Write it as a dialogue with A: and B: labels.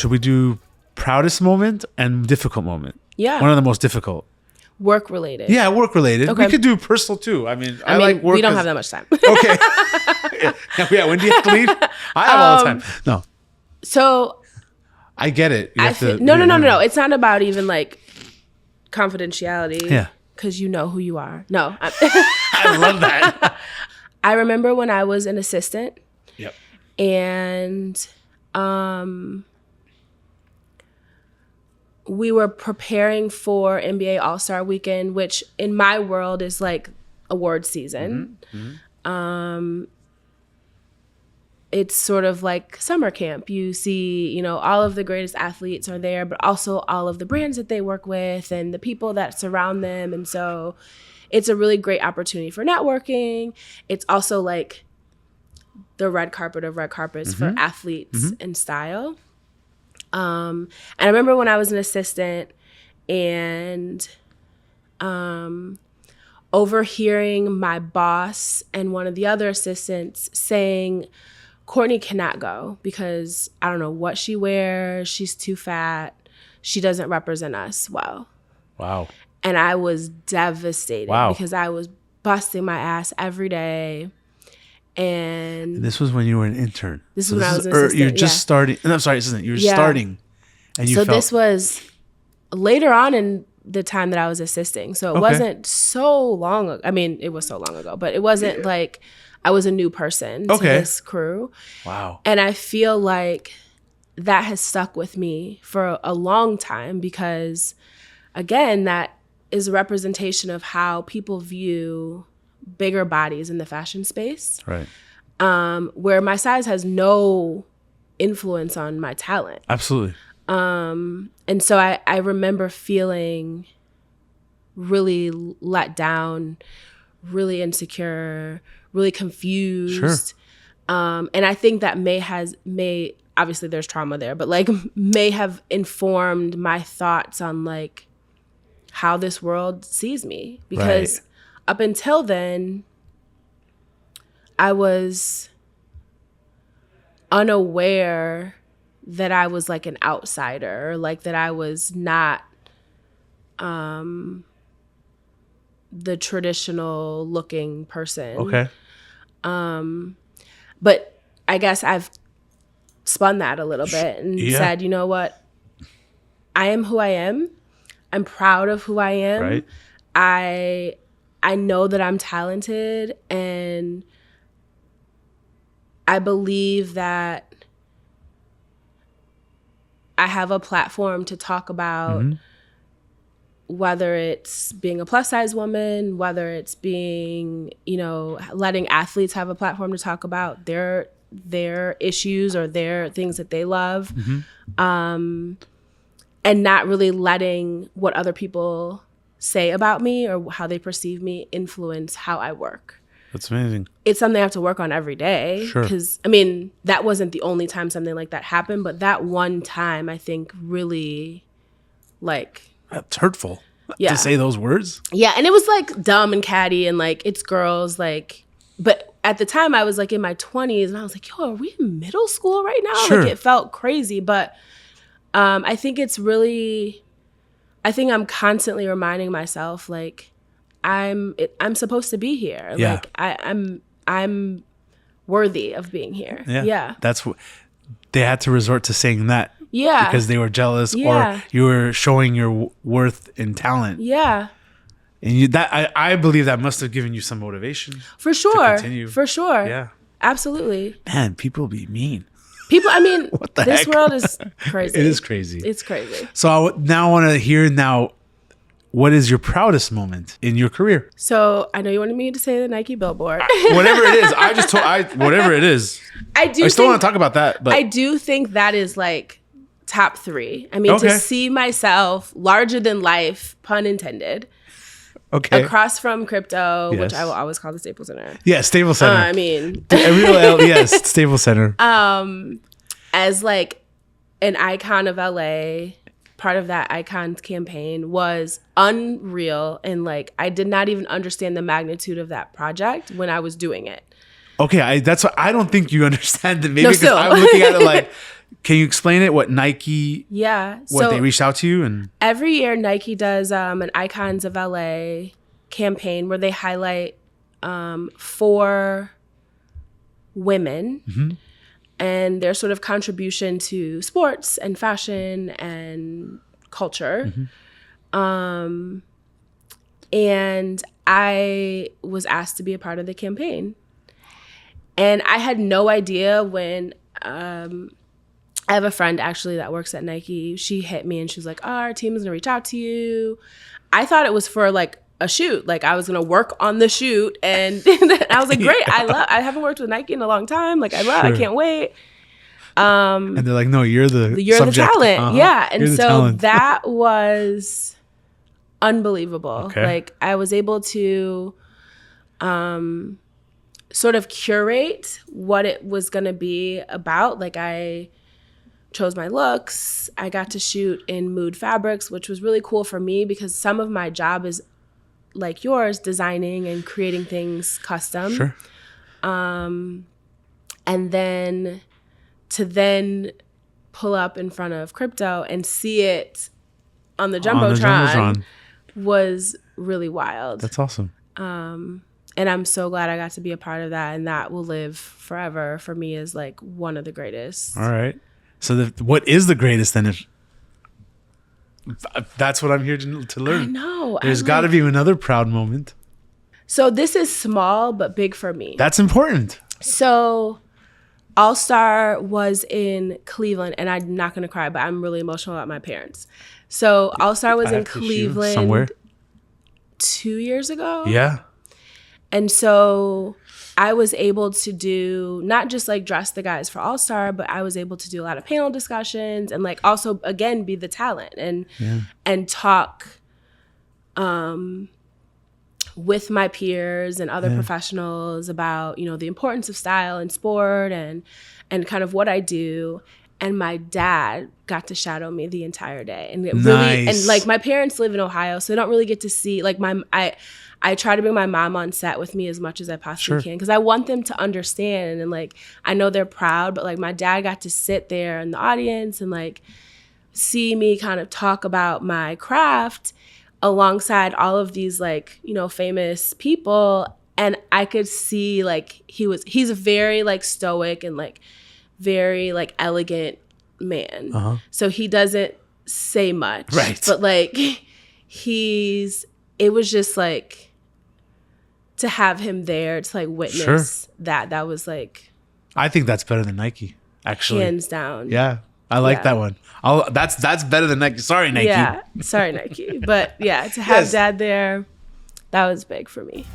A: should we do proudest moment and difficult moment?
B: Yeah.
A: One of the most difficult.
B: Work related.
A: Yeah, work related.
B: Okay.
A: We could do personal too. I mean,
B: I
A: like work.
B: We don't have that much time.
A: Okay. Yeah. When do you have to leave? I have all the time. No.
B: So
A: I get it.
B: No. It's not about even like confidentiality.
A: Yeah.
B: Because you know who you are. No.
A: I love that.
B: I remember when I was an assistant.
A: Yep.
B: And we were preparing for NBA All-Star Weekend, which in my world is like award season. It's sort of like summer camp. You see, you know, all of the greatest athletes are there, but also all of the brands that they work with and the people that surround them. And so it's a really great opportunity for networking. It's also like the red carpet of red carpets for athletes and style. And I remember when I was an assistant and overhearing my boss and one of the other assistants saying, Courtney cannot go because I don't know what she wears. She's too fat. She doesn't represent us well.
A: Wow.
B: And I was devastated because I was busting my ass every day. And
A: this was when you were an intern.
B: This is when I was an assistant.
A: You're just starting. No, I'm sorry, assistant. You were starting. And you
B: this was later on in the time that I was assisting. So it wasn't so long ago. I mean, it was so long ago, but it wasn't like I was a new person to this crew.
A: Wow.
B: And I feel like that has stuck with me for a long time because, again, that is a representation of how people view bigger bodies in the fashion space.
A: Right.
B: Where my size has no influence on my talent.
A: Absolutely.
B: And so I remember feeling really let down, really insecure, really confused.
A: Sure.
B: And I think that may obviously there's trauma there, but like may have informed my thoughts on like how this world sees me. Because up until then, I was unaware that I was like an outsider, like that I was not the traditional looking person.
A: Okay.
B: But I guess I've spun that a little bit and said, you know what? I am who I am. I'm proud of who I am.
A: Right.
B: I know that I'm talented, and I believe that I have a platform to talk about whether it's being a plus size woman, whether it's being, you know, letting athletes have a platform to talk about their issues or their things that they love, and not really letting what other people say about me or how they perceive me influence how I work.
A: That's amazing.
B: It's something I have to work on every day.
A: Sure.
B: Because, I mean, that wasn't the only time something like that happened, but that one time I think really, like...
A: That's hurtful to say those words.
B: Yeah, and it was like dumb and catty and like, it's girls, like... But at the time I was like in my 20s and I was like, yo, are we in middle school right now?
A: Sure.
B: Like it felt crazy, but I think it's really... I think I'm constantly reminding myself, like, I'm supposed to be here.
A: Yeah.
B: Like I'm worthy of being here. Yeah.
A: That's what they had to resort to saying that.
B: Yeah.
A: Because they were jealous or you were showing your worth in talent.
B: Yeah.
A: And I believe that must have given you some motivation.
B: For sure.
A: To continue.
B: For sure.
A: Yeah.
B: Absolutely.
A: Man, people be mean.
B: People, I mean, this
A: heck?
B: world is crazy.
A: It is crazy.
B: It's crazy.
A: So I want to hear now, what is your proudest moment in your career?
B: So I know you wanted me to say the Nike billboard.
A: Whatever it is, whatever it is. I still want to talk about that, but
B: I do think that is like top 3. I mean, to see myself larger than life, pun intended.
A: Okay.
B: Across from crypto, which I will always call the Staples Center.
A: Yeah, Staples Center.
B: I mean,
A: yes, Staples Center.
B: As like an icon of LA, part of that icon campaign was unreal, and like I did not even understand the magnitude of that project when I was doing it.
A: Okay, that's what I don't think you understand it. Maybe because I'm looking at it like Can you explain it? What Nike?
B: Yeah.
A: What they reached out to you and
B: every year Nike does an Icons of LA campaign where they highlight 4 women and their sort of contribution to sports and fashion and culture. And I was asked to be a part of the campaign. And I had no idea when I have a friend actually that works at Nike. She hit me and she was like, oh, our team is going to reach out to you. I thought it was for like a shoot. Like I was going to work on the shoot. And I was like, great. I haven't worked with Nike in a long time. Like I can't wait.
A: And they're like, no, you're the
B: talent. Yeah. And so
A: talent.
B: that was unbelievable.
A: Okay.
B: Like I was able to sort of curate what it was going to be about. Like I chose my looks. I got to shoot in Mood Fabrics, which was really cool for me because some of my job is like yours, designing and creating things custom.
A: Sure.
B: And then to pull up in front of crypto and see it on the Jumbotron was really wild.
A: That's awesome.
B: And I'm so glad I got to be a part of that, and that will live forever for me as like one of the greatest.
A: All right. So what is the greatest then? If that's what I'm here to learn.
B: I know.
A: There's got to be another proud moment.
B: So this is small but big for me.
A: That's important.
B: So All-Star was in Cleveland, and I'm not going to cry, but I'm really emotional about my parents. So All-Star was in Cleveland
A: somewhere
B: 2 years ago.
A: Yeah.
B: And so I was able to do not just like dress the guys for All-Star, but I was able to do a lot of panel discussions and like also again be the talent and talk with my peers and other professionals about, you know, the importance of style and sport and kind of what I do. And my dad got to shadow me the entire day. And it really, and like my parents live in Ohio, so they don't really get to see like I try to bring my mom on set with me as much as I possibly can because I want them to understand. And like, I know they're proud, but like my dad got to sit there in the audience and like see me kind of talk about my craft alongside all of these like, you know, famous people. And I could see like he's a very like stoic and like very like elegant man. So he doesn't say much.
A: Right.
B: But like it was just like to have him there to like witness that was like
A: I think that's better than Nike, actually.
B: Hands down.
A: Yeah. I like that one. That's better than Nike. Sorry, Nike.
B: Yeah. Sorry, Nike. But yeah, to have dad there, that was big for me.